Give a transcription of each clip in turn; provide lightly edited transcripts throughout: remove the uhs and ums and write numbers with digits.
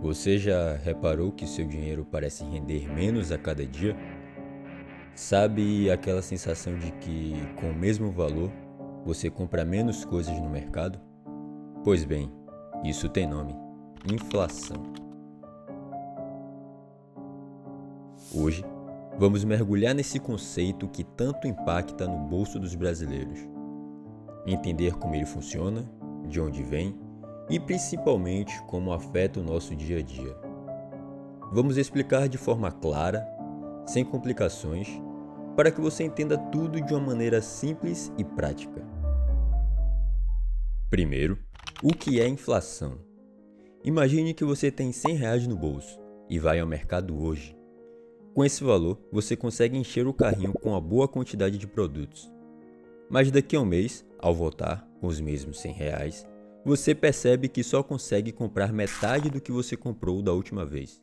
Você já reparou que seu dinheiro parece render menos a cada dia? Sabe aquela sensação de que, com o mesmo valor, você compra menos coisas no mercado? Pois bem, isso tem nome: inflação. Hoje, vamos mergulhar nesse conceito que tanto impacta no bolso dos brasileiros. Entender como ele funciona, de onde vem e principalmente como afeta o nosso dia a dia. Vamos explicar de forma clara, sem complicações, para que você entenda tudo de uma maneira simples e prática. Primeiro, o que é inflação? Imagine que você tem R$ 100 no bolso e vai ao mercado hoje. Com esse valor, você consegue encher o carrinho com uma boa quantidade de produtos. Mas daqui a um mês, ao voltar com os mesmos R$ 100, você percebe que só consegue comprar metade do que você comprou da última vez.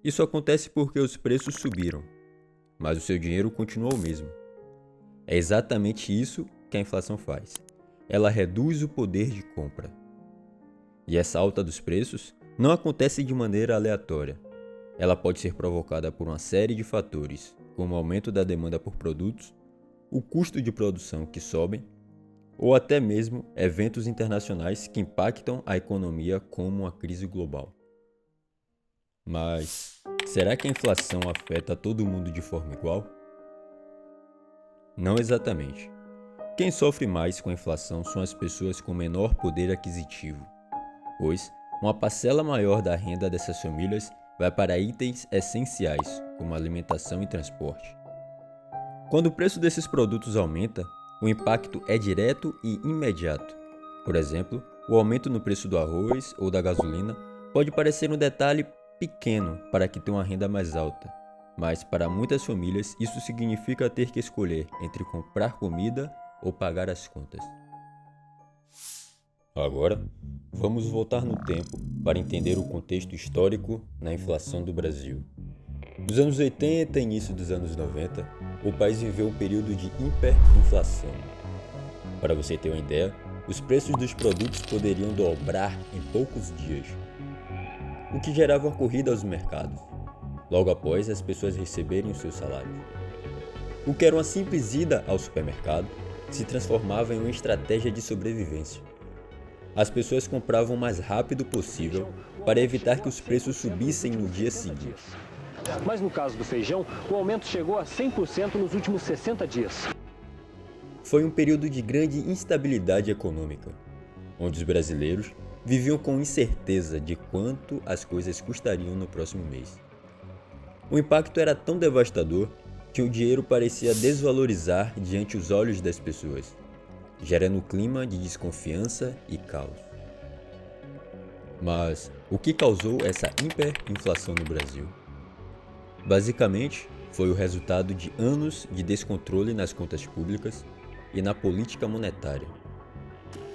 Isso acontece porque os preços subiram, mas o seu dinheiro continua o mesmo. É exatamente isso que a inflação faz. Ela reduz o poder de compra. E essa alta dos preços não acontece de maneira aleatória. Ela pode ser provocada por uma série de fatores, como o aumento da demanda por produtos, o custo de produção que sobem, ou até mesmo eventos internacionais que impactam a economia, como uma crise global. Mas será que a inflação afeta todo mundo de forma igual? Não exatamente. Quem sofre mais com a inflação são as pessoas com menor poder aquisitivo, pois uma parcela maior da renda dessas famílias vai para itens essenciais, como alimentação e transporte. Quando o preço desses produtos aumenta, o impacto é direto e imediato. Por exemplo, o aumento no preço do arroz ou da gasolina pode parecer um detalhe pequeno para quem tem uma renda mais alta, mas para muitas famílias isso significa ter que escolher entre comprar comida ou pagar as contas. Agora, vamos voltar no tempo para entender o contexto histórico na inflação do Brasil. Nos anos 80 e início dos anos 90, o país viveu um período de hiperinflação. Para você ter uma ideia, os preços dos produtos poderiam dobrar em poucos dias, o que gerava uma corrida aos mercados, logo após as pessoas receberem os seus salários. O que era uma simples ida ao supermercado se transformava em uma estratégia de sobrevivência. As pessoas compravam o mais rápido possível para evitar que os preços subissem no dia seguinte. Mas no caso do feijão, o aumento chegou a 100% nos últimos 60 dias. Foi um período de grande instabilidade econômica, onde os brasileiros viviam com incerteza de quanto as coisas custariam no próximo mês. O impacto era tão devastador que o dinheiro parecia desvalorizar diante os olhos das pessoas, gerando um clima de desconfiança e caos. Mas o que causou essa hiperinflação no Brasil? Basicamente, foi o resultado de anos de descontrole nas contas públicas e na política monetária.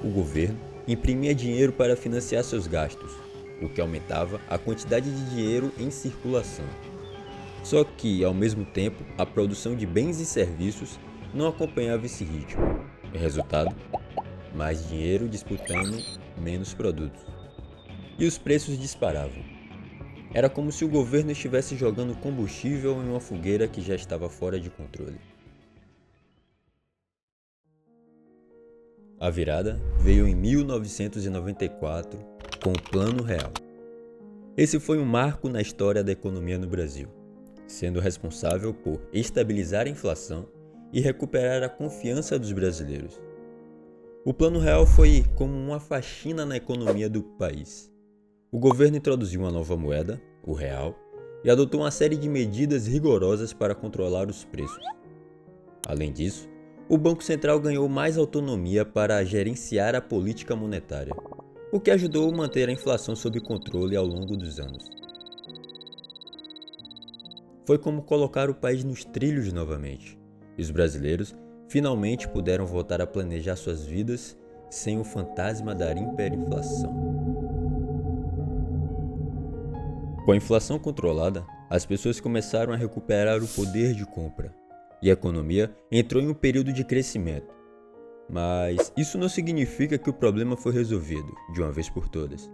O governo imprimia dinheiro para financiar seus gastos, o que aumentava a quantidade de dinheiro em circulação. Só que, ao mesmo tempo, a produção de bens e serviços não acompanhava esse ritmo. O resultado? Mais dinheiro disputando menos produtos. E os preços disparavam. Era como se o governo estivesse jogando combustível em uma fogueira que já estava fora de controle. A virada veio em 1994 com o Plano Real. Esse foi um marco na história da economia no Brasil, sendo responsável por estabilizar a inflação e recuperar a confiança dos brasileiros. O Plano Real foi como uma faxina na economia do país. O governo introduziu uma nova moeda, o real, e adotou uma série de medidas rigorosas para controlar os preços. Além disso, o Banco Central ganhou mais autonomia para gerenciar a política monetária, o que ajudou a manter a inflação sob controle ao longo dos anos. Foi como colocar o país nos trilhos novamente, e os brasileiros finalmente puderam voltar a planejar suas vidas sem o fantasma da hiperinflação. Com a inflação controlada, as pessoas começaram a recuperar o poder de compra e a economia entrou em um período de crescimento. Mas isso não significa que o problema foi resolvido de uma vez por todas.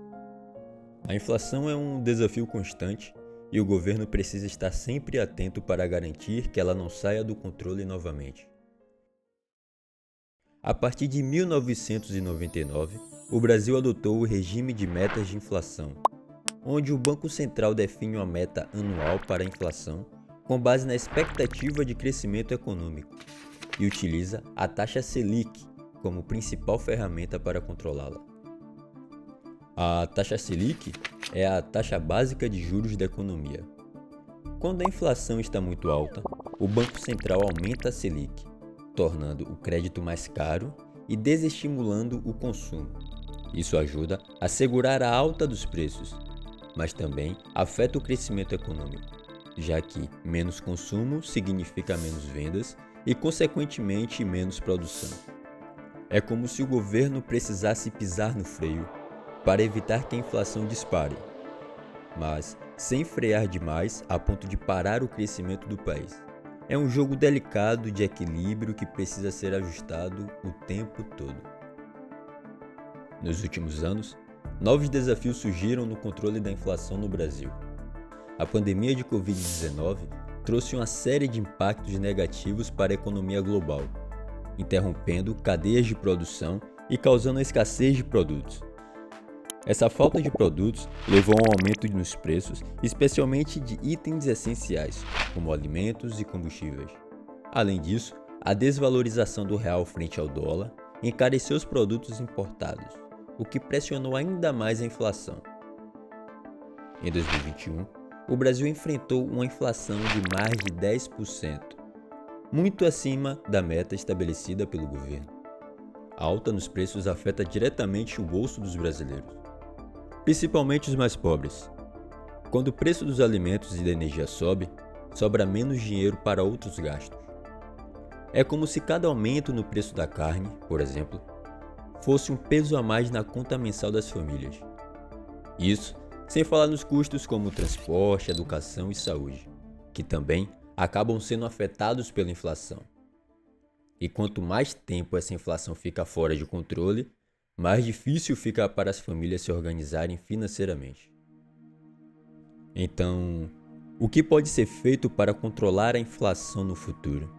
A inflação é um desafio constante e o governo precisa estar sempre atento para garantir que ela não saia do controle novamente. A partir de 1999, o Brasil adotou o regime de metas de inflação, onde o Banco Central define uma meta anual para a inflação com base na expectativa de crescimento econômico e utiliza a taxa Selic como principal ferramenta para controlá-la. A taxa Selic é a taxa básica de juros da economia. Quando a inflação está muito alta, o Banco Central aumenta a Selic, tornando o crédito mais caro e desestimulando o consumo. Isso ajuda a segurar a alta dos preços, mas também afeta o crescimento econômico, já que menos consumo significa menos vendas e, consequentemente, menos produção. É como se o governo precisasse pisar no freio para evitar que a inflação dispare, mas sem frear demais a ponto de parar o crescimento do país. É um jogo delicado de equilíbrio que precisa ser ajustado o tempo todo. Nos últimos anos, novos desafios surgiram no controle da inflação no Brasil. A pandemia de Covid-19 trouxe uma série de impactos negativos para a economia global, interrompendo cadeias de produção e causando a escassez de produtos. Essa falta de produtos levou a um aumento nos preços, especialmente de itens essenciais, como alimentos e combustíveis. Além disso, a desvalorização do real frente ao dólar encareceu os produtos importados, o que pressionou ainda mais a inflação. Em 2021, o Brasil enfrentou uma inflação de mais de 10%, muito acima da meta estabelecida pelo governo. A alta nos preços afeta diretamente o bolso dos brasileiros, principalmente os mais pobres. Quando o preço dos alimentos e da energia sobe, sobra menos dinheiro para outros gastos. É como se cada aumento no preço da carne, por exemplo, fosse um peso a mais na conta mensal das famílias. Isso sem falar nos custos como transporte, educação e saúde, que também acabam sendo afetados pela inflação. E quanto mais tempo essa inflação fica fora de controle, mais difícil fica para as famílias se organizarem financeiramente. Então, o que pode ser feito para controlar a inflação no futuro?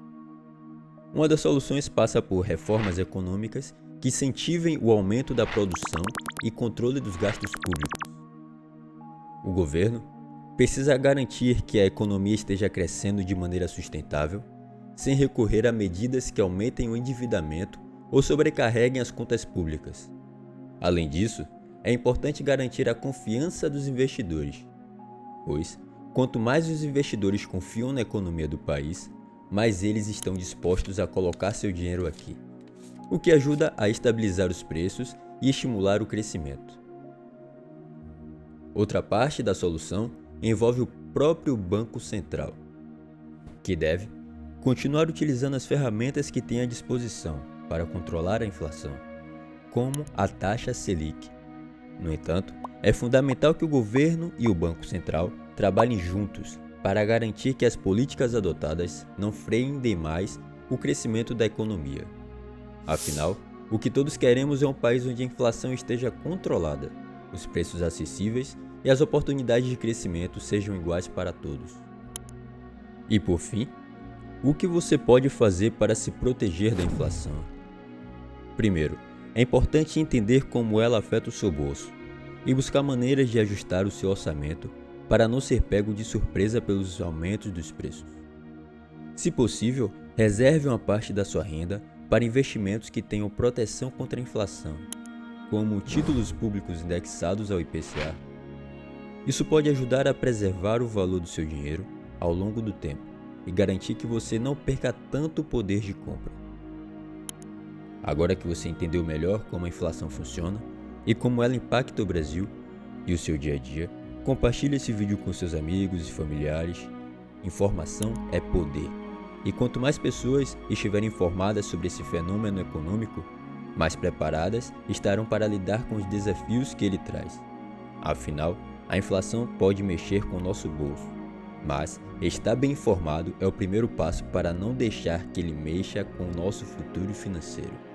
Uma das soluções passa por reformas econômicas que incentivem o aumento da produção e controle dos gastos públicos. O governo precisa garantir que a economia esteja crescendo de maneira sustentável, sem recorrer a medidas que aumentem o endividamento ou sobrecarreguem as contas públicas. Além disso, é importante garantir a confiança dos investidores, pois, quanto mais os investidores confiam na economia do país, mais eles estão dispostos a colocar seu dinheiro aqui, o que ajuda a estabilizar os preços e estimular o crescimento. Outra parte da solução envolve o próprio Banco Central, que deve continuar utilizando as ferramentas que tem à disposição para controlar a inflação, como a taxa Selic. No entanto, é fundamental que o governo e o Banco Central trabalhem juntos para garantir que as políticas adotadas não freiem demais o crescimento da economia. Afinal, o que todos queremos é um país onde a inflação esteja controlada, os preços acessíveis e as oportunidades de crescimento sejam iguais para todos. E por fim, o que você pode fazer para se proteger da inflação? Primeiro, é importante entender como ela afeta o seu bolso e buscar maneiras de ajustar o seu orçamento para não ser pego de surpresa pelos aumentos dos preços. Se possível, reserve uma parte da sua renda para investimentos que tenham proteção contra a inflação, como títulos públicos indexados ao IPCA. Isso pode ajudar a preservar o valor do seu dinheiro ao longo do tempo e garantir que você não perca tanto poder de compra. Agora que você entendeu melhor como a inflação funciona e como ela impacta o Brasil e o seu dia a dia, compartilhe esse vídeo com seus amigos e familiares. Informação é poder. E quanto mais pessoas estiverem informadas sobre esse fenômeno econômico, mais preparadas estarão para lidar com os desafios que ele traz. Afinal, a inflação pode mexer com o nosso bolso, mas estar bem informado é o primeiro passo para não deixar que ele mexa com o nosso futuro financeiro.